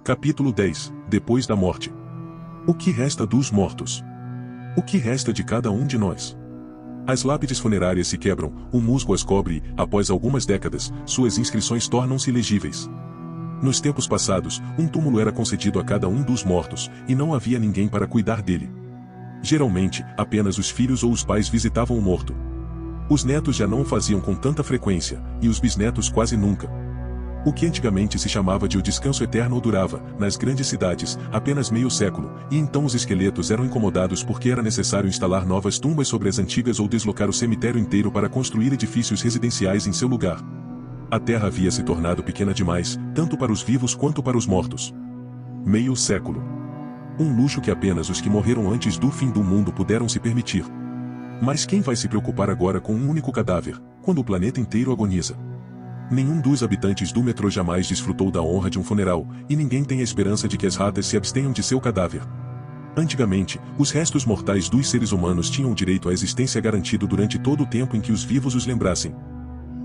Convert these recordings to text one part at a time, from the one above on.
Capítulo 10. Depois da morte. O que resta dos mortos? O que resta de cada um de nós? As lápides funerárias se quebram, o musgo as cobre e, após algumas décadas, suas inscrições tornam-se legíveis. Nos tempos passados, um túmulo era concedido a cada um dos mortos, e não havia ninguém para cuidar dele. Geralmente, apenas os filhos ou os pais visitavam o morto. Os netos já não o faziam com tanta frequência, e os bisnetos quase nunca. O que antigamente se chamava de o descanso eterno durava, nas grandes cidades, apenas meio século, e então os esqueletos eram incomodados porque era necessário instalar novas tumbas sobre as antigas ou deslocar o cemitério inteiro para construir edifícios residenciais em seu lugar. A terra havia se tornado pequena demais, tanto para os vivos quanto para os mortos. Meio século. Um luxo que apenas os que morreram antes do fim do mundo puderam se permitir. Mas quem vai se preocupar agora com um único cadáver, quando o planeta inteiro agoniza? Nenhum dos habitantes do metrô jamais desfrutou da honra de um funeral, e ninguém tem a esperança de que as ratas se abstenham de seu cadáver. Antigamente, os restos mortais dos seres humanos tinham o direito à existência garantido durante todo o tempo em que os vivos os lembrassem.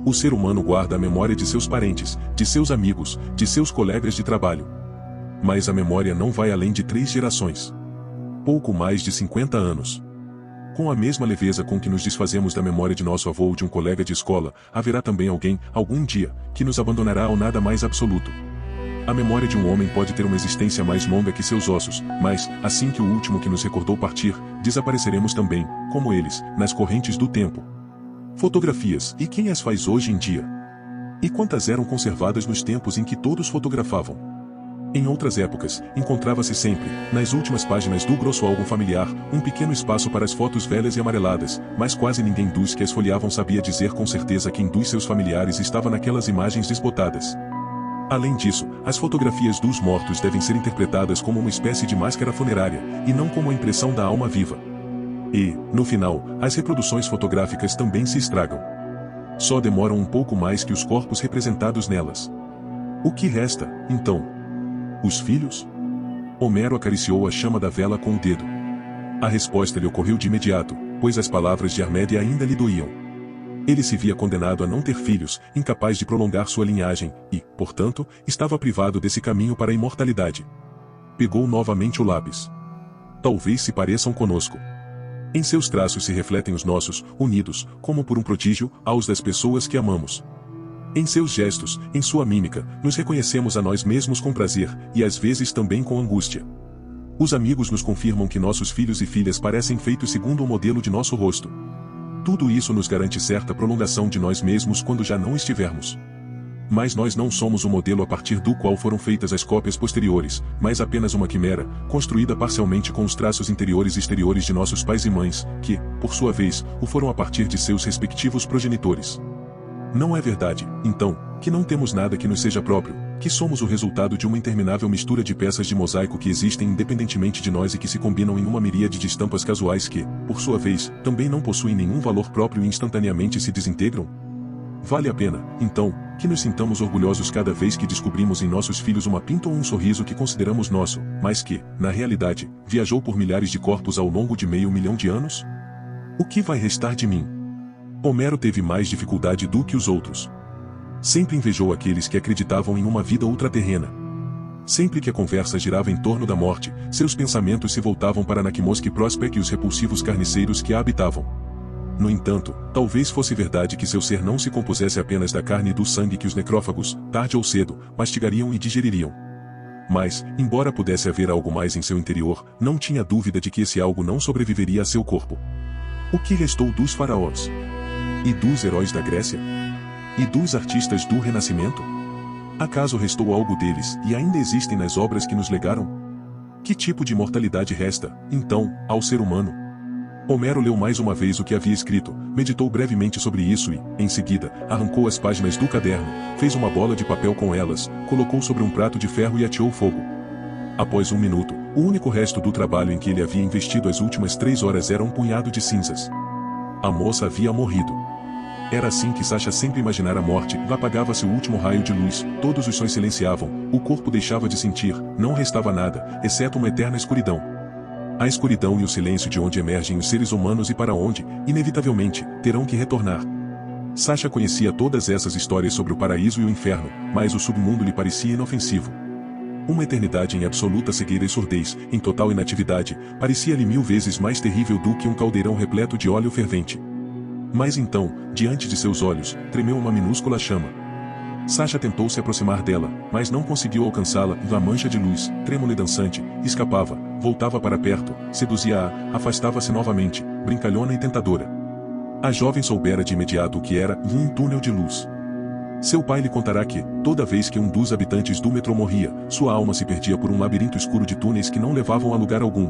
O ser humano guarda a memória de seus parentes, de seus amigos, de seus colegas de trabalho. Mas a memória não vai além de 3 gerações. Pouco mais de 50 anos. Com a mesma leveza com que nos desfazemos da memória de nosso avô ou de um colega de escola, haverá também alguém, algum dia, que nos abandonará ao nada mais absoluto. A memória de um homem pode ter uma existência mais longa que seus ossos, mas, assim que o último que nos recordou partir, desapareceremos também, como eles, nas correntes do tempo. Fotografias, e quem as faz hoje em dia? E quantas eram conservadas nos tempos em que todos fotografavam? Em outras épocas, encontrava-se sempre, nas últimas páginas do grosso álbum familiar, um pequeno espaço para as fotos velhas e amareladas, mas quase ninguém dos que as folheavam sabia dizer com certeza quem dos seus familiares estava naquelas imagens desbotadas. Além disso, as fotografias dos mortos devem ser interpretadas como uma espécie de máscara funerária, e não como a impressão da alma viva. E, no final, as reproduções fotográficas também se estragam. Só demoram um pouco mais que os corpos representados nelas. O que resta, então? Os filhos? Homero acariciou a chama da vela com o dedo. A resposta lhe ocorreu de imediato, pois as palavras de Armédia ainda lhe doíam. Ele se via condenado a não ter filhos, incapaz de prolongar sua linhagem, e, portanto, estava privado desse caminho para a imortalidade. Pegou novamente o lápis. Talvez se pareçam conosco. Em seus traços se refletem os nossos, unidos, como por um prodígio, aos das pessoas que amamos. Em seus gestos, em sua mímica, nos reconhecemos a nós mesmos com prazer, e às vezes também com angústia. Os amigos nos confirmam que nossos filhos e filhas parecem feitos segundo o modelo de nosso rosto. Tudo isso nos garante certa prolongação de nós mesmos quando já não estivermos. Mas nós não somos o modelo a partir do qual foram feitas as cópias posteriores, mas apenas uma quimera, construída parcialmente com os traços interiores e exteriores de nossos pais e mães, que, por sua vez, o foram a partir de seus respectivos progenitores. Não é verdade, então, que não temos nada que nos seja próprio, que somos o resultado de uma interminável mistura de peças de mosaico que existem independentemente de nós e que se combinam em uma miríade de estampas casuais que, por sua vez, também não possuem nenhum valor próprio e instantaneamente se desintegram? Vale a pena, então, que nos sintamos orgulhosos cada vez que descobrimos em nossos filhos uma pinta ou um sorriso que consideramos nosso, mas que, na realidade, viajou por milhares de corpos ao longo de 500 mil de anos? O que vai restar de mim? Homero teve mais dificuldade do que os outros. Sempre invejou aqueles que acreditavam em uma vida ultraterrena. Sempre que a conversa girava em torno da morte, seus pensamentos se voltavam para Nakimosk e Prospect e os repulsivos carniceiros que a habitavam. No entanto, talvez fosse verdade que seu ser não se compusesse apenas da carne e do sangue que os necrófagos, tarde ou cedo, mastigariam e digeririam. Mas, embora pudesse haver algo mais em seu interior, não tinha dúvida de que esse algo não sobreviveria a seu corpo. O que restou dos faraós? E dos heróis da Grécia? E dos artistas do Renascimento? Acaso restou algo deles e ainda existem nas obras que nos legaram? Que tipo de imortalidade resta, então, ao ser humano? Homero leu mais uma vez o que havia escrito, meditou brevemente sobre isso e, em seguida, arrancou as páginas do caderno, fez uma bola de papel com elas, colocou sobre um prato de ferro e ateou fogo. Após um minuto, o único resto do trabalho em que ele havia investido as últimas 3 horas era um punhado de cinzas. A moça havia morrido. Era assim que Sasha sempre imaginara a morte, apagava-se o último raio de luz, todos os sons silenciavam, o corpo deixava de sentir, não restava nada, exceto uma eterna escuridão. A escuridão e o silêncio de onde emergem os seres humanos e para onde, inevitavelmente, terão que retornar. Sasha conhecia todas essas histórias sobre o paraíso e o inferno, mas o submundo lhe parecia inofensivo. Uma eternidade em absoluta cegueira e surdez, em total inatividade, parecia-lhe 1000 vezes mais terrível do que um caldeirão repleto de óleo fervente. Mas então, diante de seus olhos, tremeu uma minúscula chama. Sasha tentou se aproximar dela, mas não conseguiu alcançá-la. A mancha de luz, trêmula e dançante, escapava, voltava para perto, seduzia-a, afastava-se novamente, brincalhona e tentadora. A jovem soubera de imediato o que era um túnel de luz. Seu pai lhe contará que, toda vez que um dos habitantes do metrô morria, sua alma se perdia por um labirinto escuro de túneis que não levavam a lugar algum.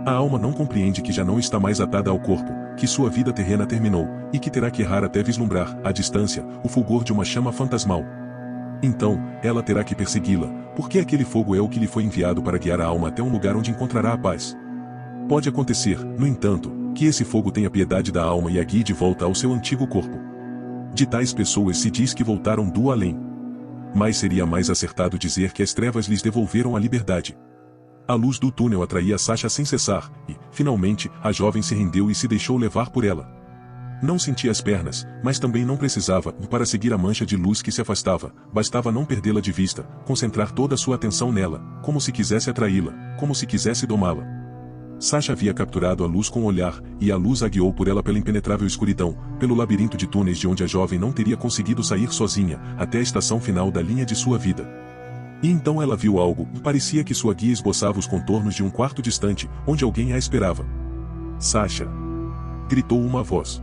A alma não compreende que já não está mais atada ao corpo, que sua vida terrena terminou, e que terá que errar até vislumbrar, à distância, o fulgor de uma chama fantasmal. Então, ela terá que persegui-la, porque aquele fogo é o que lhe foi enviado para guiar a alma até um lugar onde encontrará a paz. Pode acontecer, no entanto, que esse fogo tenha piedade da alma e a guie de volta ao seu antigo corpo. De tais pessoas se diz que voltaram do além. Mas seria mais acertado dizer que as trevas lhes devolveram a liberdade. A luz do túnel atraía Sasha sem cessar, e, finalmente, a jovem se rendeu e se deixou levar por ela. Não sentia as pernas, mas também não precisava, para seguir a mancha de luz que se afastava, bastava não perdê-la de vista, concentrar toda a sua atenção nela, como se quisesse atraí-la, como se quisesse domá-la. Sasha havia capturado a luz com o olhar, e a luz a guiou por ela pela impenetrável escuridão, pelo labirinto de túneis de onde a jovem não teria conseguido sair sozinha, até a estação final da linha de sua vida. E então ela viu algo, parecia que sua guia esboçava os contornos de um quarto distante, onde alguém a esperava. "Sasha!" gritou uma voz.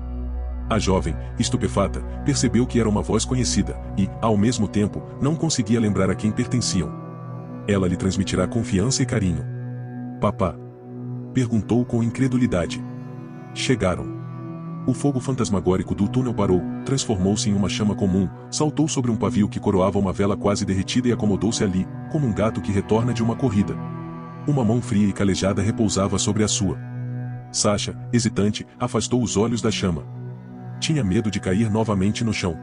A jovem, estupefata, percebeu que era uma voz conhecida, e, ao mesmo tempo, não conseguia lembrar a quem pertenciam. Ela lhe transmitirá confiança e carinho. "Papá?" perguntou com incredulidade. Chegaram. O fogo fantasmagórico do túnel parou, transformou-se em uma chama comum, saltou sobre um pavio que coroava uma vela quase derretida e acomodou-se ali, como um gato que retorna de uma corrida. Uma mão fria e calejada repousava sobre a sua. Sasha, hesitante, afastou os olhos da chama. Tinha medo de cair novamente no chão.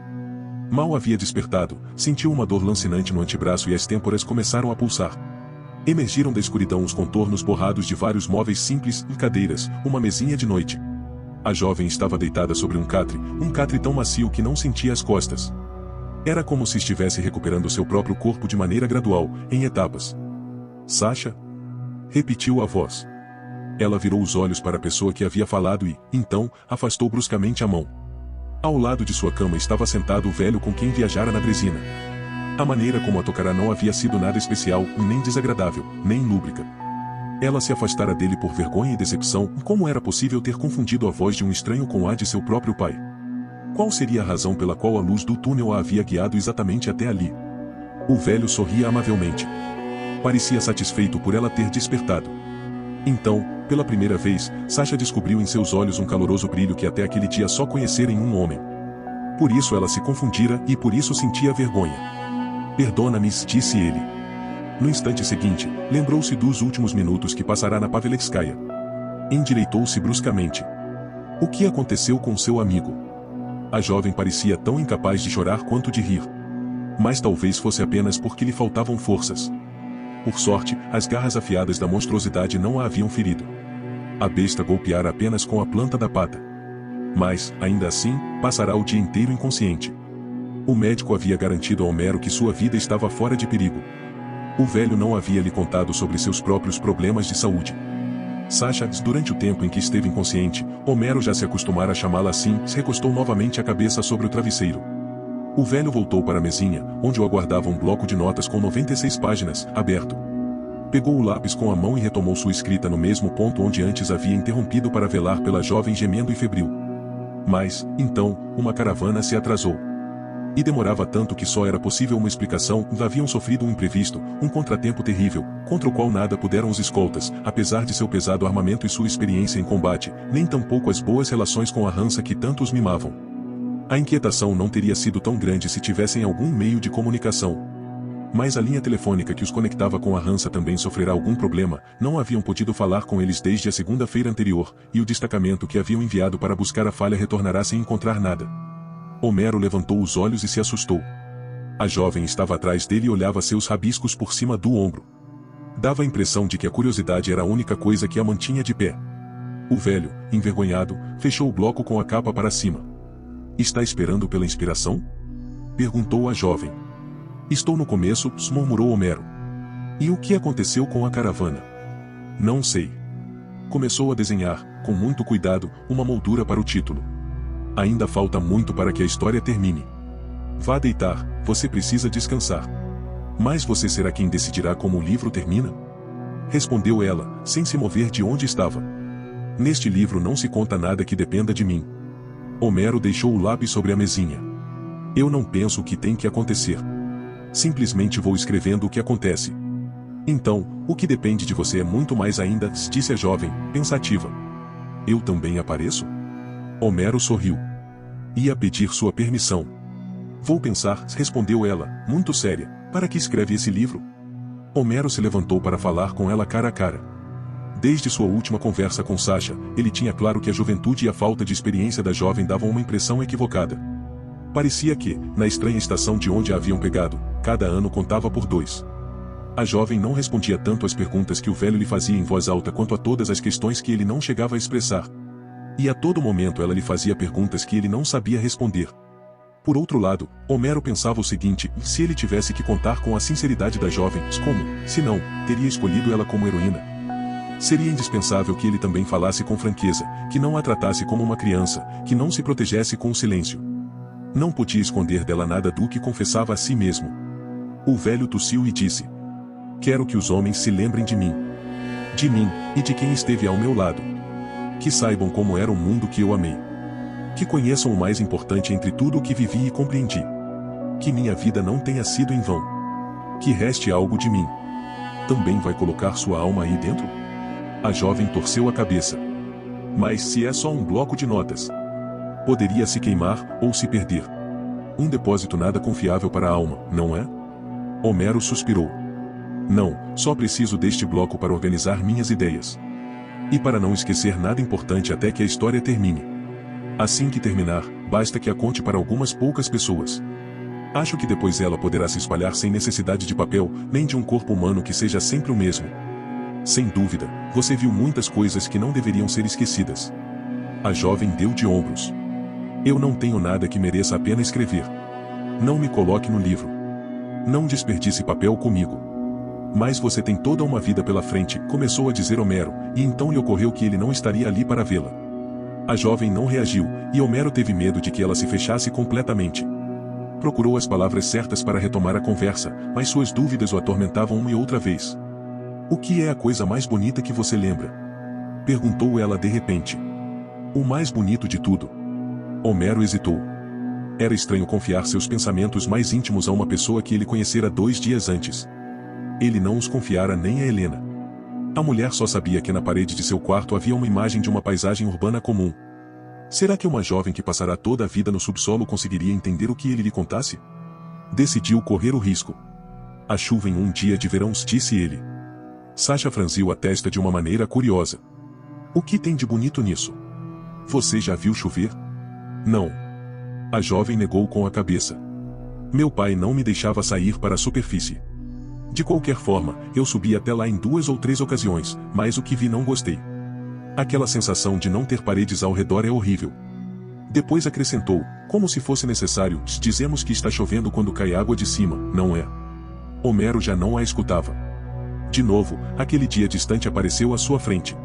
Mal havia despertado, sentiu uma dor lancinante no antebraço e as têmporas começaram a pulsar. Emergiram da escuridão os contornos borrados de vários móveis simples e cadeiras, uma mesinha de noite. A jovem estava deitada sobre um catre tão macio que não sentia as costas. Era como se estivesse recuperando seu próprio corpo de maneira gradual, em etapas. "Sasha?" repetiu a voz. Ela virou os olhos para a pessoa que havia falado e, então, afastou bruscamente a mão. Ao lado de sua cama estava sentado o velho com quem viajara na Bresina. A maneira como a tocara não havia sido nada especial, nem desagradável, nem lúbrica. Ela se afastara dele por vergonha e decepção. Como era possível ter confundido a voz de um estranho com a de seu próprio pai? Qual seria a razão pela qual a luz do túnel a havia guiado exatamente até ali? O velho sorria amavelmente. Parecia satisfeito por ela ter despertado. Então, pela primeira vez, Sasha descobriu em seus olhos um caloroso brilho que até aquele dia só conhecera em um homem. Por isso ela se confundira e por isso sentia vergonha. "Perdona-me", disse ele. No instante seguinte, lembrou-se dos últimos minutos que passará na Paveletskaya. Endireitou-se bruscamente. O que aconteceu com seu amigo? A jovem parecia tão incapaz de chorar quanto de rir. Mas talvez fosse apenas porque lhe faltavam forças. Por sorte, as garras afiadas da monstruosidade não a haviam ferido. A besta golpeara apenas com a planta da pata. Mas, ainda assim, passará o dia inteiro inconsciente. O médico havia garantido a Homero que sua vida estava fora de perigo. O velho não havia lhe contado sobre seus próprios problemas de saúde. Sasha, durante o tempo em que esteve inconsciente, Homero já se acostumara a chamá-la assim, recostou novamente a cabeça sobre o travesseiro. O velho voltou para a mesinha, onde o aguardava um bloco de notas com 96 páginas, aberto. Pegou o lápis com a mão e retomou sua escrita no mesmo ponto onde antes havia interrompido para velar pela jovem gemendo e febril. Mas, então, uma caravana se atrasou. E demorava tanto que só era possível uma explicação. Haviam sofrido um imprevisto, um contratempo terrível, contra o qual nada puderam os escoltas, apesar de seu pesado armamento e sua experiência em combate, nem tampouco as boas relações com a Hansa que tanto os mimavam. A inquietação não teria sido tão grande se tivessem algum meio de comunicação. Mas a linha telefônica que os conectava com a Hansa também sofrerá algum problema. Não haviam podido falar com eles desde a segunda-feira anterior, e o destacamento que haviam enviado para buscar a falha retornará sem encontrar nada. Homero levantou os olhos e se assustou. A jovem estava atrás dele e olhava seus rabiscos por cima do ombro. Dava a impressão de que a curiosidade era a única coisa que a mantinha de pé. O velho, envergonhado, fechou o bloco com a capa para cima. "Está esperando pela inspiração?" perguntou a jovem. "Estou no começo", murmurou Homero. E o que aconteceu com a caravana? Não sei. Começou a desenhar, com muito cuidado, uma moldura para o título. Ainda falta muito para que a história termine. Vá deitar, você precisa descansar. Mas você será quem decidirá como o livro termina? Respondeu ela, sem se mover de onde estava. Neste livro não se conta nada que dependa de mim. Homero deixou o lápis sobre a mesinha. Eu não penso o que tem que acontecer. Simplesmente vou escrevendo o que acontece. Então, o que depende de você é muito mais ainda, disse a jovem, pensativa. Eu também apareço? Homero sorriu. Ia pedir sua permissão. Vou pensar, respondeu ela, muito séria. Para que escreve esse livro? Homero se levantou para falar com ela cara a cara. Desde sua última conversa com Sasha, ele tinha claro que a juventude e a falta de experiência da jovem davam uma impressão equivocada. Parecia que, na estranha estação de onde a haviam pegado, cada ano contava por 2. A jovem não respondia tanto às perguntas que o velho lhe fazia em voz alta quanto a todas as questões que ele não chegava a expressar. E a todo momento ela lhe fazia perguntas que ele não sabia responder. Por outro lado, Homero pensava o seguinte: se ele tivesse que contar com a sinceridade da jovem, como, se não, teria escolhido ela como heroína? Seria indispensável que ele também falasse com franqueza, que não a tratasse como uma criança, que não se protegesse com o silêncio. Não podia esconder dela nada do que confessava a si mesmo. O velho tossiu e disse: quero que os homens se lembrem de mim. De mim, e de quem esteve ao meu lado. Que saibam como era o mundo que eu amei. Que conheçam o mais importante entre tudo o que vivi e compreendi. Que minha vida não tenha sido em vão. Que reste algo de mim. Também vai colocar sua alma aí dentro? A jovem torceu a cabeça. Mas se é só um bloco de notas? Poderia se queimar, ou se perder. Um depósito nada confiável para a alma, não é? Homero suspirou. Não, só preciso deste bloco para organizar minhas ideias. E para não esquecer nada importante até que a história termine. Assim que terminar, basta que a conte para algumas poucas pessoas. Acho que depois ela poderá se espalhar sem necessidade de papel, nem de um corpo humano que seja sempre o mesmo. Sem dúvida, você viu muitas coisas que não deveriam ser esquecidas. A jovem deu de ombros. Eu não tenho nada que mereça a pena escrever. Não me coloque no livro. Não desperdice papel comigo. Mas você tem toda uma vida pela frente, começou a dizer Homero, e então lhe ocorreu que ele não estaria ali para vê-la. A jovem não reagiu, e Homero teve medo de que ela se fechasse completamente. Procurou as palavras certas para retomar a conversa, mas suas dúvidas o atormentavam uma e outra vez. O que é a coisa mais bonita que você lembra? Perguntou ela de repente. O mais bonito de tudo. Homero hesitou. Era estranho confiar seus pensamentos mais íntimos a uma pessoa que ele conhecera 2 dias antes. Ele não os confiara nem a Helena. A mulher só sabia que na parede de seu quarto havia uma imagem de uma paisagem urbana comum. Será que uma jovem que passará toda a vida no subsolo conseguiria entender o que ele lhe contasse? Decidiu correr o risco. A chuva em um dia de verão, disse ele. Sasha franziu a testa de uma maneira curiosa. O que tem de bonito nisso? Você já viu chover? Não. A jovem negou com a cabeça. Meu pai não me deixava sair para a superfície. De qualquer forma, eu subi até lá em 2 ou 3 ocasiões, mas o que vi não gostei. Aquela sensação de não ter paredes ao redor é horrível. Depois acrescentou, como se fosse necessário, dizemos que está chovendo quando cai água de cima, não é? Homero já não a escutava. De novo, aquele dia distante apareceu à sua frente.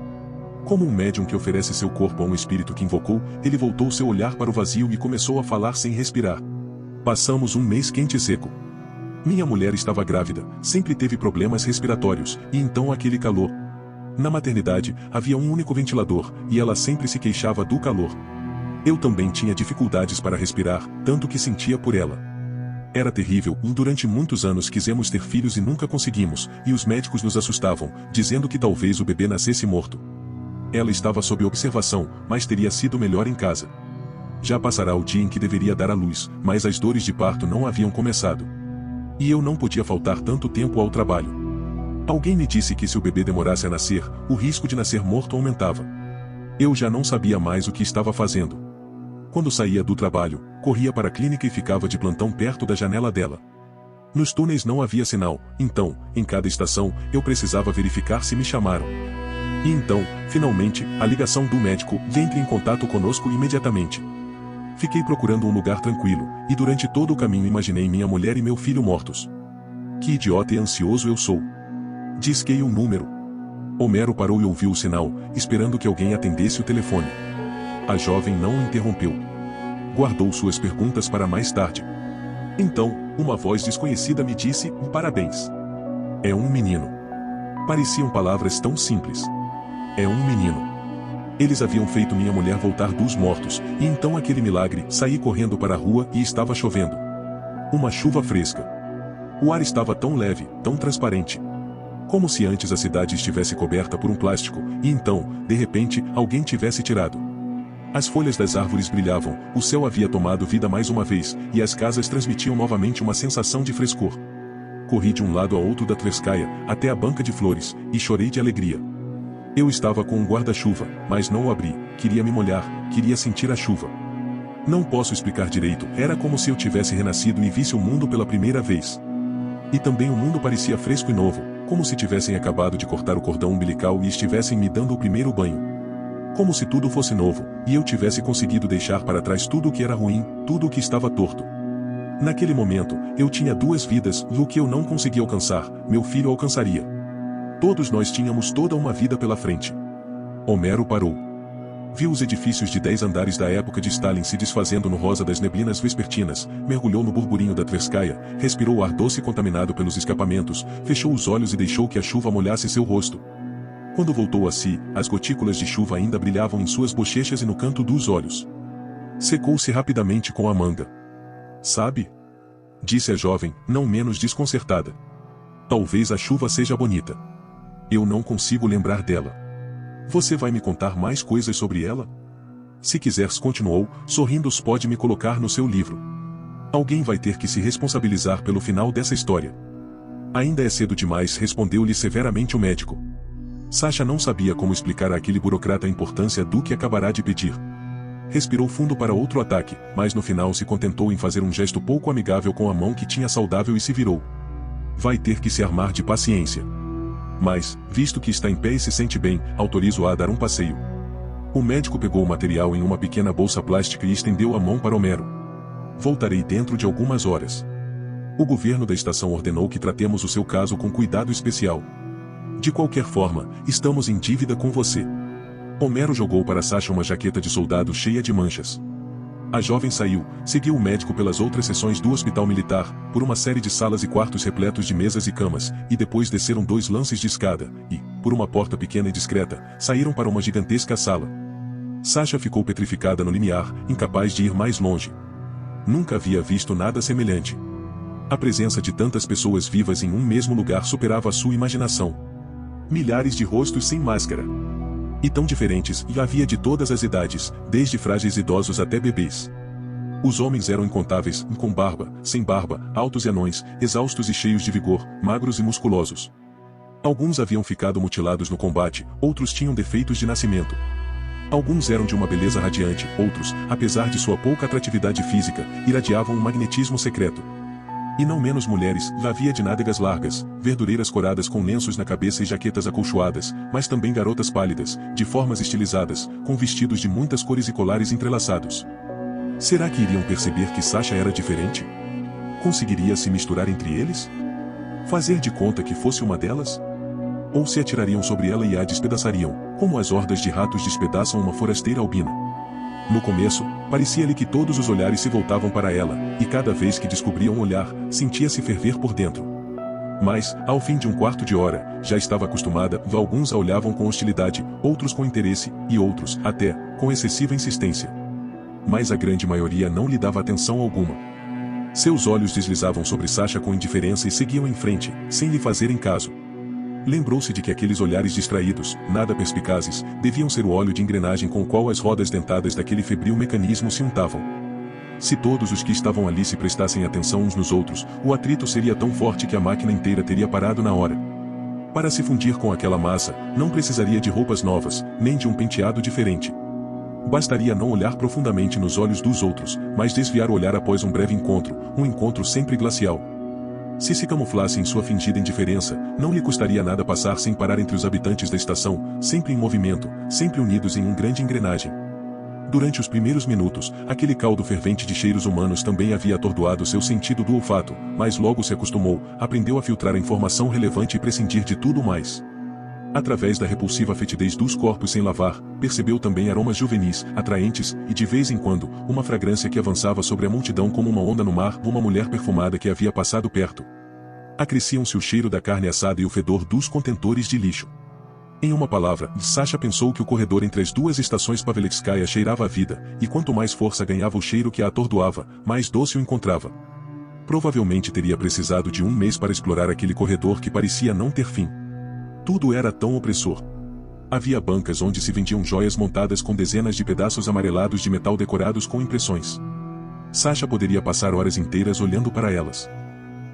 Como um médium que oferece seu corpo a um espírito que invocou, ele voltou seu olhar para o vazio e começou a falar sem respirar. Passamos um mês quente e seco. Minha mulher estava grávida, sempre teve problemas respiratórios, e então aquele calor. Na maternidade, havia um único ventilador, e ela sempre se queixava do calor. Eu também tinha dificuldades para respirar, tanto que sentia por ela. Era terrível, e durante muitos anos quisemos ter filhos e nunca conseguimos, e os médicos nos assustavam, dizendo que talvez o bebê nascesse morto. Ela estava sob observação, mas teria sido melhor em casa. Já passará o dia em que deveria dar à luz, mas as dores de parto não haviam começado. E eu não podia faltar tanto tempo ao trabalho. Alguém me disse que se o bebê demorasse a nascer, o risco de nascer morto aumentava. Eu já não sabia mais o que estava fazendo. Quando saía do trabalho, corria para a clínica e ficava de plantão perto da janela dela. Nos túneis não havia sinal, então, em cada estação, eu precisava verificar se me chamaram. E então, finalmente, a ligação do médico: entre em contato conosco imediatamente. Fiquei procurando um lugar tranquilo, e durante todo o caminho imaginei minha mulher e meu filho mortos. Que idiota e ansioso eu sou. Disquei o número. Homero parou e ouviu o sinal, esperando que alguém atendesse o telefone. A jovem não o interrompeu. Guardou suas perguntas para mais tarde. Então, uma voz desconhecida me disse: "Parabéns. É um menino." Pareciam palavras tão simples. É um menino. Eles haviam feito minha mulher voltar dos mortos, e então aquele milagre, saí correndo para a rua e estava chovendo. Uma chuva fresca. O ar estava tão leve, tão transparente. Como se antes a cidade estivesse coberta por um plástico, e então, de repente, alguém tivesse tirado. As folhas das árvores brilhavam, o céu havia tomado vida mais uma vez, e as casas transmitiam novamente uma sensação de frescor. Corri de um lado a outro da Tverskaya, até a banca de flores, e chorei de alegria. Eu estava com um guarda-chuva, mas não o abri, queria me molhar, queria sentir a chuva. Não posso explicar direito, era como se eu tivesse renascido e visse o mundo pela primeira vez. E também o mundo parecia fresco e novo, como se tivessem acabado de cortar o cordão umbilical e estivessem me dando o primeiro banho. Como se tudo fosse novo, e eu tivesse conseguido deixar para trás tudo o que era ruim, tudo o que estava torto. Naquele momento, eu tinha duas vidas, e o que eu não consegui alcançar, meu filho alcançaria. Todos nós tínhamos toda uma vida pela frente. Homero parou. Viu os edifícios de 10 andares da época de Stalin se desfazendo no rosa das neblinas vespertinas, mergulhou no burburinho da Tverskaya, respirou o ar doce contaminado pelos escapamentos, fechou os olhos e deixou que a chuva molhasse seu rosto. Quando voltou a si, as gotículas de chuva ainda brilhavam em suas bochechas e no canto dos olhos. Secou-se rapidamente com a manga. "Sabe?" disse a jovem, não menos desconcertada. "Talvez a chuva seja bonita. Eu não consigo lembrar dela. Você vai me contar mais coisas sobre ela? Se quiseres", continuou, sorrindo, "pode me colocar no seu livro. Alguém vai ter que se responsabilizar pelo final dessa história." "Ainda é cedo demais", respondeu-lhe severamente o médico. Sasha não sabia como explicar àquele burocrata a importância do que acabará de pedir. Respirou fundo para outro ataque, mas no final se contentou em fazer um gesto pouco amigável com a mão que tinha saudável e se virou. "Vai ter que se armar de paciência. Mas, visto que está em pé e se sente bem, autorizo-a a dar um passeio." O médico pegou o material em uma pequena bolsa plástica e estendeu a mão para Homero. "Voltarei dentro de algumas horas. O governo da estação ordenou que tratemos o seu caso com cuidado especial. De qualquer forma, estamos em dívida com você." Homero jogou para Sasha uma jaqueta de soldado cheia de manchas. A jovem saiu, seguiu o médico pelas outras seções do hospital militar, por uma série de salas e quartos repletos de mesas e camas, e depois desceram 2 lances de escada, e, por uma porta pequena e discreta, saíram para uma gigantesca sala. Sasha ficou petrificada no limiar, incapaz de ir mais longe. Nunca havia visto nada semelhante. A presença de tantas pessoas vivas em um mesmo lugar superava a sua imaginação. Milhares de rostos sem máscara. E tão diferentes, e havia de todas as idades, desde frágeis idosos até bebês. Os homens eram incontáveis, com barba, sem barba, altos e anões, exaustos e cheios de vigor, magros e musculosos. Alguns haviam ficado mutilados no combate, outros tinham defeitos de nascimento. Alguns eram de uma beleza radiante, outros, apesar de sua pouca atratividade física, irradiavam um magnetismo secreto. E não menos mulheres, havia de nádegas largas, verdureiras coradas com lenços na cabeça e jaquetas acolchoadas, mas também garotas pálidas, de formas estilizadas, com vestidos de muitas cores e colares entrelaçados. Será que iriam perceber que Sasha era diferente? Conseguiria se misturar entre eles? Fazer de conta que fosse uma delas? Ou se atirariam sobre ela e a despedaçariam, como as hordas de ratos despedaçam uma forasteira albina? No começo, parecia-lhe que todos os olhares se voltavam para ela, e cada vez que descobria um olhar, sentia-se ferver por dentro. Mas, ao fim de um quarto de hora, já estava acostumada, alguns a olhavam com hostilidade, outros com interesse, e outros, até, com excessiva insistência. Mas a grande maioria não lhe dava atenção alguma. Seus olhos deslizavam sobre Sasha com indiferença e seguiam em frente, sem lhe fazerem caso. Lembrou-se de que aqueles olhares distraídos, nada perspicazes, deviam ser o óleo de engrenagem com o qual as rodas dentadas daquele febril mecanismo se untavam. Se todos os que estavam ali se prestassem atenção uns nos outros, o atrito seria tão forte que a máquina inteira teria parado na hora. Para se fundir com aquela massa, não precisaria de roupas novas, nem de um penteado diferente. Bastaria não olhar profundamente nos olhos dos outros, mas desviar o olhar após um breve encontro, um encontro sempre glacial. Se camuflasse em sua fingida indiferença, não lhe custaria nada passar sem parar entre os habitantes da estação, sempre em movimento, sempre unidos em uma grande engrenagem. Durante os primeiros minutos, aquele caldo fervente de cheiros humanos também havia atordoado seu sentido do olfato, mas logo se acostumou, aprendeu a filtrar a informação relevante e prescindir de tudo mais. Através da repulsiva fetidez dos corpos sem lavar, percebeu também aromas juvenis, atraentes, e de vez em quando, uma fragrância que avançava sobre a multidão como uma onda no mar, uma mulher perfumada que havia passado perto. Acresciam-se o cheiro da carne assada e o fedor dos contentores de lixo. Em uma palavra, Sasha pensou que o corredor entre as duas estações Paveletskaya cheirava a vida, e quanto mais força ganhava o cheiro que a atordoava, mais doce o encontrava. Provavelmente teria precisado de um mês para explorar aquele corredor que parecia não ter fim. Tudo era tão opressor. Havia bancas onde se vendiam joias montadas com dezenas de pedaços amarelados de metal decorados com impressões. Sasha poderia passar horas inteiras olhando para elas.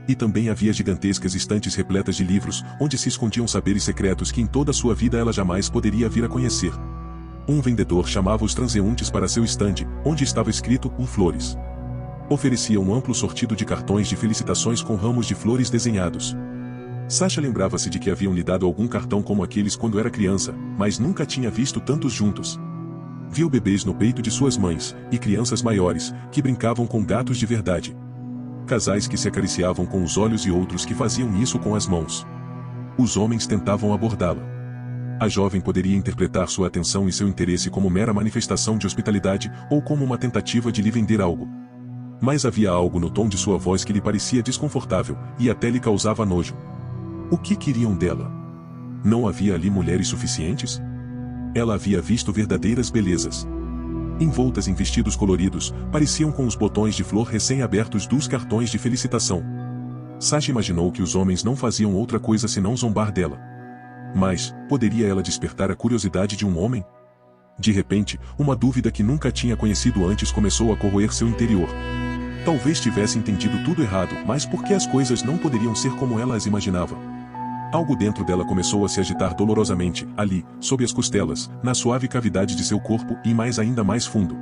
E também havia gigantescas estantes repletas de livros, onde se escondiam saberes secretos que em toda a sua vida ela jamais poderia vir a conhecer. Um vendedor chamava os transeuntes para seu estande, onde estava escrito flores. Oferecia um amplo sortido de cartões de felicitações com ramos de flores desenhados. Sasha lembrava-se de que haviam lhe dado algum cartão como aqueles quando era criança, mas nunca tinha visto tantos juntos. Viu bebês no peito de suas mães, e crianças maiores, que brincavam com gatos de verdade. Casais que se acariciavam com os olhos e outros que faziam isso com as mãos. Os homens tentavam abordá-la. A jovem poderia interpretar sua atenção e seu interesse como mera manifestação de hospitalidade ou como uma tentativa de lhe vender algo. Mas havia algo no tom de sua voz que lhe parecia desconfortável, e até lhe causava nojo. O que queriam dela? Não havia ali mulheres suficientes? Ela havia visto verdadeiras belezas. Envoltas em vestidos coloridos, pareciam com os botões de flor recém-abertos dos cartões de felicitação. Sasha imaginou que os homens não faziam outra coisa senão zombar dela. Mas, poderia ela despertar a curiosidade de um homem? De repente, uma dúvida que nunca tinha conhecido antes começou a corroer seu interior. Talvez tivesse entendido tudo errado, mas por que as coisas não poderiam ser como ela as imaginava? Algo dentro dela começou a se agitar dolorosamente, ali, sob as costelas, na suave cavidade de seu corpo e ainda mais fundo.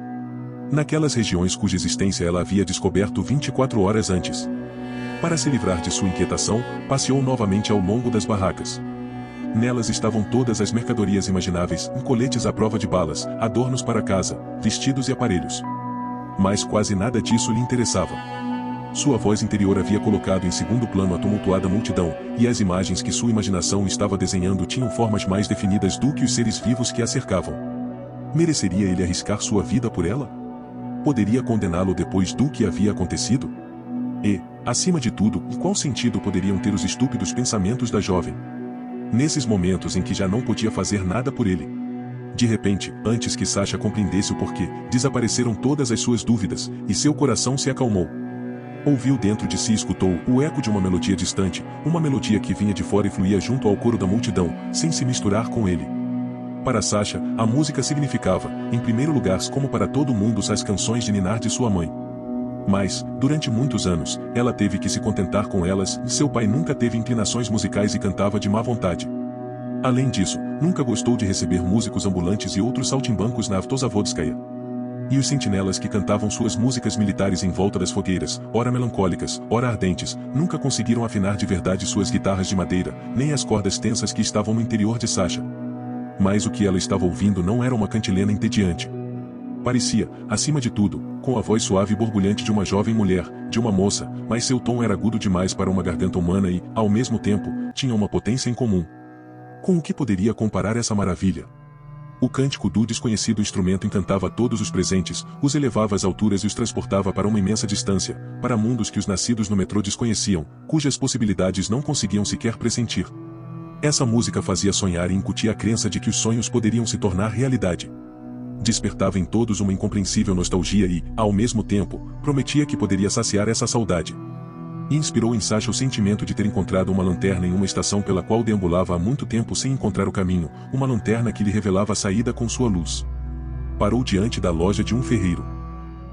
Naquelas regiões cuja existência ela havia descoberto 24 horas antes. Para se livrar de sua inquietação, passeou novamente ao longo das barracas. Nelas estavam todas as mercadorias imagináveis, coletes à prova de balas, adornos para casa, vestidos e aparelhos. Mas quase nada disso lhe interessava. Sua voz interior havia colocado em segundo plano a tumultuada multidão, e as imagens que sua imaginação estava desenhando tinham formas mais definidas do que os seres vivos que a cercavam. Mereceria ele arriscar sua vida por ela? Poderia condená-lo depois do que havia acontecido? E, acima de tudo, qual sentido poderiam ter os estúpidos pensamentos da jovem? Nesses momentos em que já não podia fazer nada por ele. De repente, antes que Sasha compreendesse o porquê, desapareceram todas as suas dúvidas, e seu coração se acalmou. Ouviu dentro de si e escutou o eco de uma melodia distante, uma melodia que vinha de fora e fluía junto ao coro da multidão, sem se misturar com ele. Para Sasha, a música significava, em primeiro lugar, como para todo mundo, as canções de ninar de sua mãe. Mas, durante muitos anos, ela teve que se contentar com elas, e seu pai nunca teve inclinações musicais e cantava de má vontade. Além disso, nunca gostou de receber músicos ambulantes e outros saltimbancos na Avtozavodskaya. E os sentinelas que cantavam suas músicas militares em volta das fogueiras, ora melancólicas, ora ardentes, nunca conseguiram afinar de verdade suas guitarras de madeira, nem as cordas tensas que estavam no interior de Sasha. Mas o que ela estava ouvindo não era uma cantilena entediante. Parecia, acima de tudo, com a voz suave e borbulhante de uma jovem mulher, de uma moça, mas seu tom era agudo demais para uma garganta humana e, ao mesmo tempo, tinha uma potência incomum. Com o que poderia comparar essa maravilha? O cântico do desconhecido instrumento encantava todos os presentes, os elevava às alturas e os transportava para uma imensa distância, para mundos que os nascidos no metrô desconheciam, cujas possibilidades não conseguiam sequer pressentir. Essa música fazia sonhar e incutia a crença de que os sonhos poderiam se tornar realidade. Despertava em todos uma incompreensível nostalgia e, ao mesmo tempo, prometia que poderia saciar essa saudade. E inspirou em Sasha o sentimento de ter encontrado uma lanterna em uma estação pela qual deambulava há muito tempo sem encontrar o caminho, uma lanterna que lhe revelava a saída com sua luz. Parou diante da loja de um ferreiro.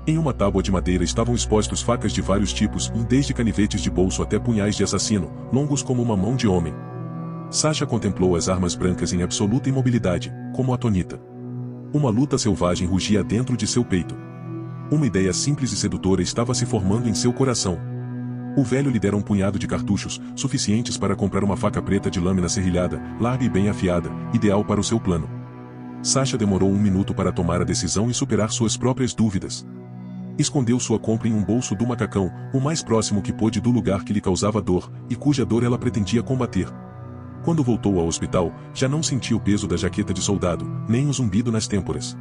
Em uma tábua de madeira estavam expostos facas de vários tipos, desde canivetes de bolso até punhais de assassino, longos como uma mão de homem. Sasha contemplou as armas brancas em absoluta imobilidade, como atonita. Uma luta selvagem rugia dentro de seu peito. Uma ideia simples e sedutora estava se formando em seu coração. O velho lhe dera um punhado de cartuchos, suficientes para comprar uma faca preta de lâmina serrilhada, larga e bem afiada, ideal para o seu plano. Sasha demorou 1 minuto para tomar a decisão e superar suas próprias dúvidas. Escondeu sua compra em um bolso do macacão, o mais próximo que pôde do lugar que lhe causava dor, e cuja dor ela pretendia combater. Quando voltou ao hospital, já não sentia o peso da jaqueta de soldado, nem o zumbido nas têmporas.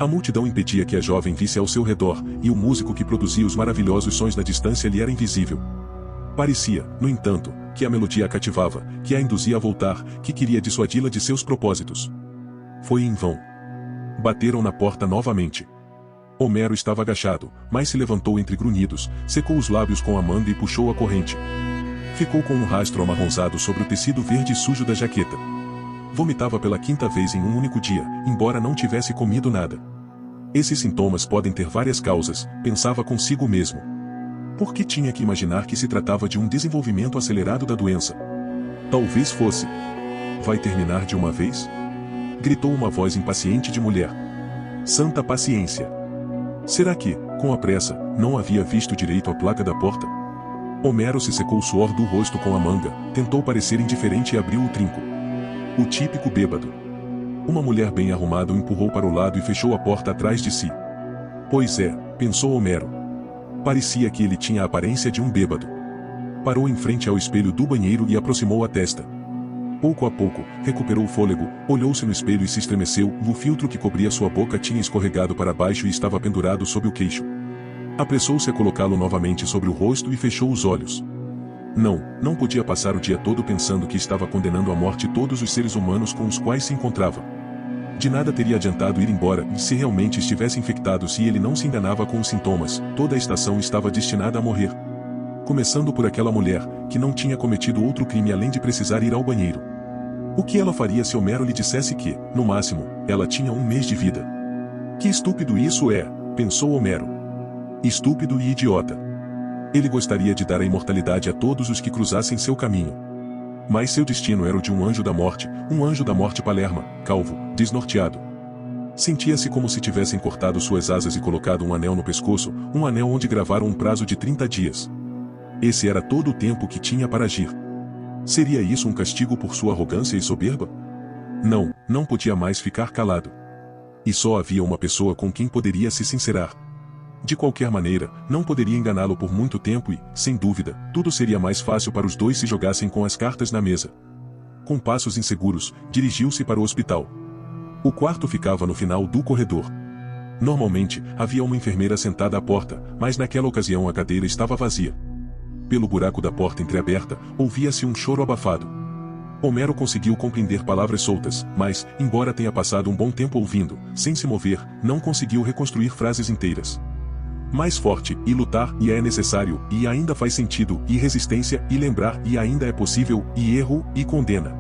A multidão impedia que a jovem visse ao seu redor, e o músico que produzia os maravilhosos sons da distância lhe era invisível. Parecia, no entanto, que a melodia a cativava, que a induzia a voltar, que queria dissuadi-la de seus propósitos. Foi em vão. Bateram na porta novamente. Homero estava agachado, mas se levantou entre grunhidos, secou os lábios com a manga e puxou a corrente. Ficou com um rastro amarronzado sobre o tecido verde sujo da jaqueta. Vomitava pela 5ª vez em um único dia, embora não tivesse comido nada. Esses sintomas podem ter várias causas, pensava consigo mesmo. Por que tinha que imaginar que se tratava de um desenvolvimento acelerado da doença? Talvez fosse. Vai terminar de uma vez? Gritou uma voz impaciente de mulher. Santa paciência! Será que, com a pressa, não havia visto direito a placa da porta? Homero se secou o suor do rosto com a manga, tentou parecer indiferente e abriu o trinco. O típico bêbado. Uma mulher bem arrumada o empurrou para o lado e fechou a porta atrás de si. Pois é, pensou Homero. Parecia que ele tinha a aparência de um bêbado. Parou em frente ao espelho do banheiro e aproximou a testa. Pouco a pouco, recuperou o fôlego, olhou-se no espelho e se estremeceu, o filtro que cobria sua boca tinha escorregado para baixo e estava pendurado sob o queixo. Apressou-se a colocá-lo novamente sobre o rosto e fechou os olhos. Não podia passar o dia todo pensando que estava condenando à morte todos os seres humanos com os quais se encontrava. De nada teria adiantado ir embora, e se realmente estivesse infectado, se ele não se enganava com os sintomas, toda a estação estava destinada a morrer. Começando por aquela mulher, que não tinha cometido outro crime além de precisar ir ao banheiro. O que ela faria se Homero lhe dissesse que, no máximo, ela tinha 1 mês de vida? Que estúpido isso é, pensou Homero. Estúpido e idiota. Ele gostaria de dar a imortalidade a todos os que cruzassem seu caminho. Mas seu destino era o de um anjo da morte Palerma, calvo, desnorteado. Sentia-se como se tivessem cortado suas asas e colocado um anel no pescoço, um anel onde gravaram um prazo de 30 dias. Esse era todo o tempo que tinha para agir. Seria isso um castigo por sua arrogância e soberba? Não podia mais ficar calado. E só havia uma pessoa com quem poderia se sincerar. De qualquer maneira, não poderia enganá-lo por muito tempo e, sem dúvida, tudo seria mais fácil para os dois se jogassem com as cartas na mesa. Com passos inseguros, dirigiu-se para o hospital. O quarto ficava no final do corredor. Normalmente, havia uma enfermeira sentada à porta, mas naquela ocasião a cadeira estava vazia. Pelo buraco da porta entreaberta, ouvia-se um choro abafado. Homero conseguiu compreender palavras soltas, mas, embora tenha passado um bom tempo ouvindo, sem se mover, não conseguiu reconstruir frases inteiras. Mais forte, e lutar, e é necessário, e ainda faz sentido, e resistência, e lembrar, e ainda é possível, e erro, e condena.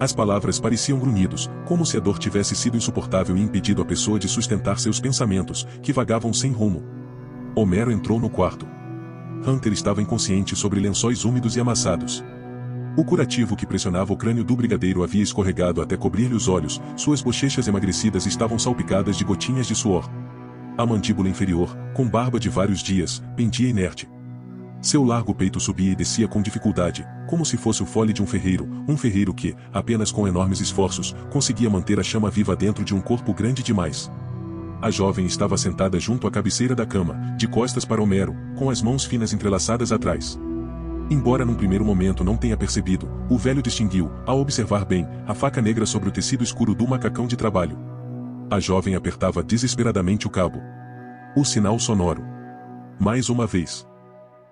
As palavras pareciam grunhidos, como se a dor tivesse sido insuportável e impedido a pessoa de sustentar seus pensamentos, que vagavam sem rumo. Homero entrou no quarto. Hunter estava inconsciente sobre lençóis úmidos e amassados. O curativo que pressionava o crânio do brigadeiro havia escorregado até cobrir-lhe os olhos, suas bochechas emagrecidas estavam salpicadas de gotinhas de suor. A mandíbula inferior, com barba de vários dias, pendia inerte. Seu largo peito subia e descia com dificuldade, como se fosse o fole de um ferreiro que, apenas com enormes esforços, conseguia manter a chama viva dentro de um corpo grande demais. A jovem estava sentada junto à cabeceira da cama, de costas para Homero, com as mãos finas entrelaçadas atrás. Embora num primeiro momento não tenha percebido, o velho distinguiu, ao observar bem, a faca negra sobre o tecido escuro do macacão de trabalho. A jovem apertava desesperadamente o cabo. O sinal sonoro. Mais uma vez.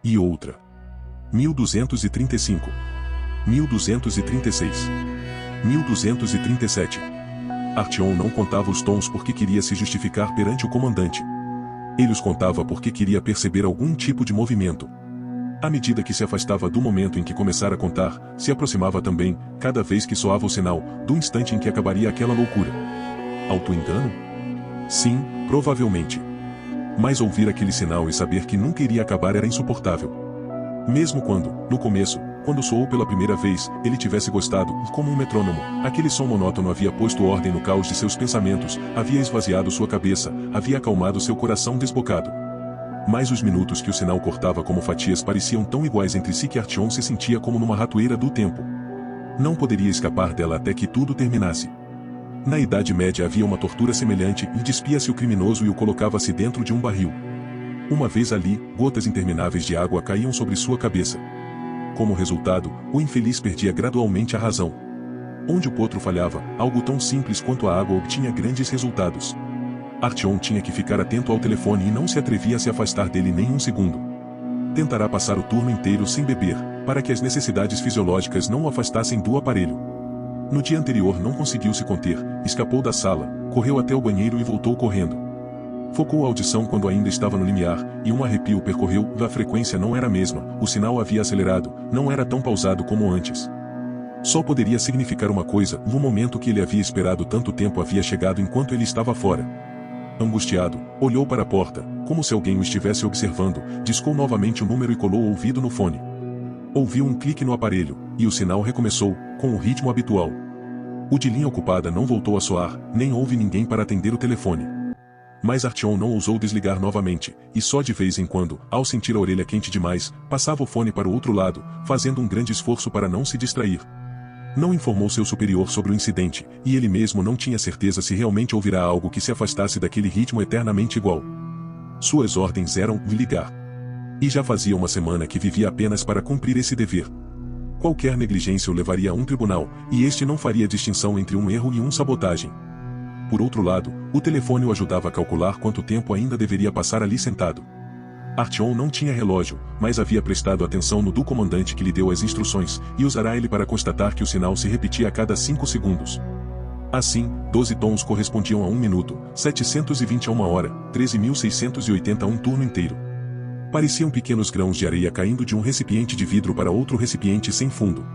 E outra. 1235. 1236. 1237. Artyom não contava os tons porque queria se justificar perante o comandante. Ele os contava porque queria perceber algum tipo de movimento. À medida que se afastava do momento em que começara a contar, se aproximava também, cada vez que soava o sinal, do instante em que acabaria aquela loucura. Auto-engano? Sim, provavelmente. Mas ouvir aquele sinal e saber que nunca iria acabar era insuportável. Mesmo quando, no começo, quando soou pela primeira vez, ele tivesse gostado, como um metrônomo, aquele som monótono havia posto ordem no caos de seus pensamentos, havia esvaziado sua cabeça, havia acalmado seu coração desbocado. Mas os minutos que o sinal cortava como fatias pareciam tão iguais entre si que Artyom se sentia como numa ratoeira do tempo. Não poderia escapar dela até que tudo terminasse. Na Idade Média havia uma tortura semelhante e despia-se o criminoso e o colocava-se dentro de um barril. Uma vez ali, gotas intermináveis de água caíam sobre sua cabeça. Como resultado, o infeliz perdia gradualmente a razão. Onde o potro falhava, algo tão simples quanto a água obtinha grandes resultados. Artyom tinha que ficar atento ao telefone e não se atrevia a se afastar dele nem um segundo. Tentará passar o turno inteiro sem beber, para que as necessidades fisiológicas não o afastassem do aparelho. No dia anterior não conseguiu se conter, escapou da sala, correu até o banheiro e voltou correndo. Focou a audição quando ainda estava no limiar, e um arrepio percorreu, a frequência não era a mesma, o sinal havia acelerado, não era tão pausado como antes. Só poderia significar uma coisa, no momento que ele havia esperado tanto tempo havia chegado enquanto ele estava fora. Angustiado, olhou para a porta, como se alguém o estivesse observando, discou novamente o número e colou o ouvido no fone. Ouviu um clique no aparelho, e o sinal recomeçou, com o ritmo habitual. O de linha ocupada não voltou a soar, nem houve ninguém para atender o telefone. Mas Artyom não ousou desligar novamente, e só de vez em quando, ao sentir a orelha quente demais, passava o fone para o outro lado, fazendo um grande esforço para não se distrair. Não informou seu superior sobre o incidente, e ele mesmo não tinha certeza se realmente ouvirá algo que se afastasse daquele ritmo eternamente igual. Suas ordens eram ligar. E já fazia uma semana que vivia apenas para cumprir esse dever. Qualquer negligência o levaria a um tribunal, e este não faria distinção entre um erro e uma sabotagem. Por outro lado, o telefone o ajudava a calcular quanto tempo ainda deveria passar ali sentado. Artyom não tinha relógio, mas havia prestado atenção no do comandante que lhe deu as instruções, e usará ele para constatar que o sinal se repetia a cada 5 segundos. Assim, 12 tons correspondiam a 1 minuto, 720 a 1 hora, 13.680 a um turno inteiro. Pareciam pequenos grãos de areia caindo de um recipiente de vidro para outro recipiente sem fundo.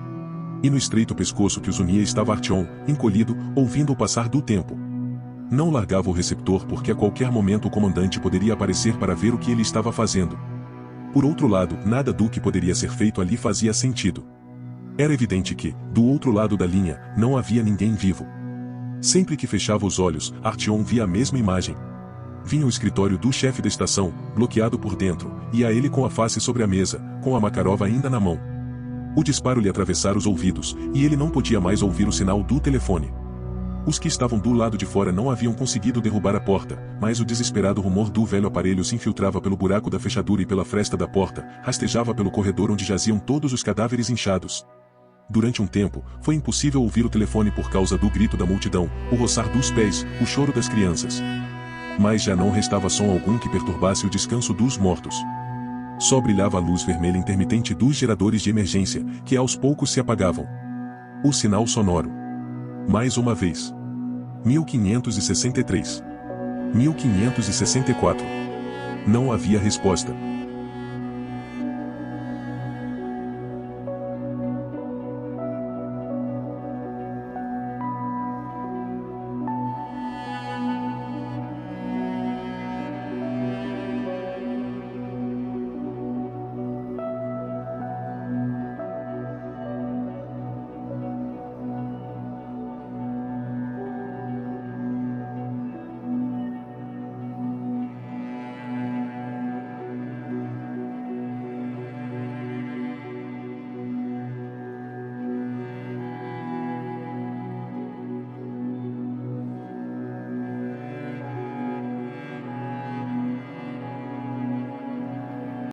E no estreito pescoço que os unia estava Artyom, encolhido, ouvindo o passar do tempo. Não largava o receptor porque a qualquer momento o comandante poderia aparecer para ver o que ele estava fazendo. Por outro lado, nada do que poderia ser feito ali fazia sentido. Era evidente que, do outro lado da linha, não havia ninguém vivo. Sempre que fechava os olhos, Artyom via a mesma imagem. Vinha o escritório do chefe da estação, bloqueado por dentro, e a ele com a face sobre a mesa, com a Makarov ainda na mão. O disparo lhe atravessara os ouvidos, e ele não podia mais ouvir o sinal do telefone. Os que estavam do lado de fora não haviam conseguido derrubar a porta, mas o desesperado rumor do velho aparelho se infiltrava pelo buraco da fechadura e pela fresta da porta, rastejava pelo corredor onde jaziam todos os cadáveres inchados. Durante um tempo, foi impossível ouvir o telefone por causa do grito da multidão, o roçar dos pés, o choro das crianças. Mas já não restava som algum que perturbasse o descanso dos mortos. Só brilhava a luz vermelha intermitente dos geradores de emergência, que aos poucos se apagavam. O sinal sonoro. Mais uma vez. 1563. 1564. Não havia resposta.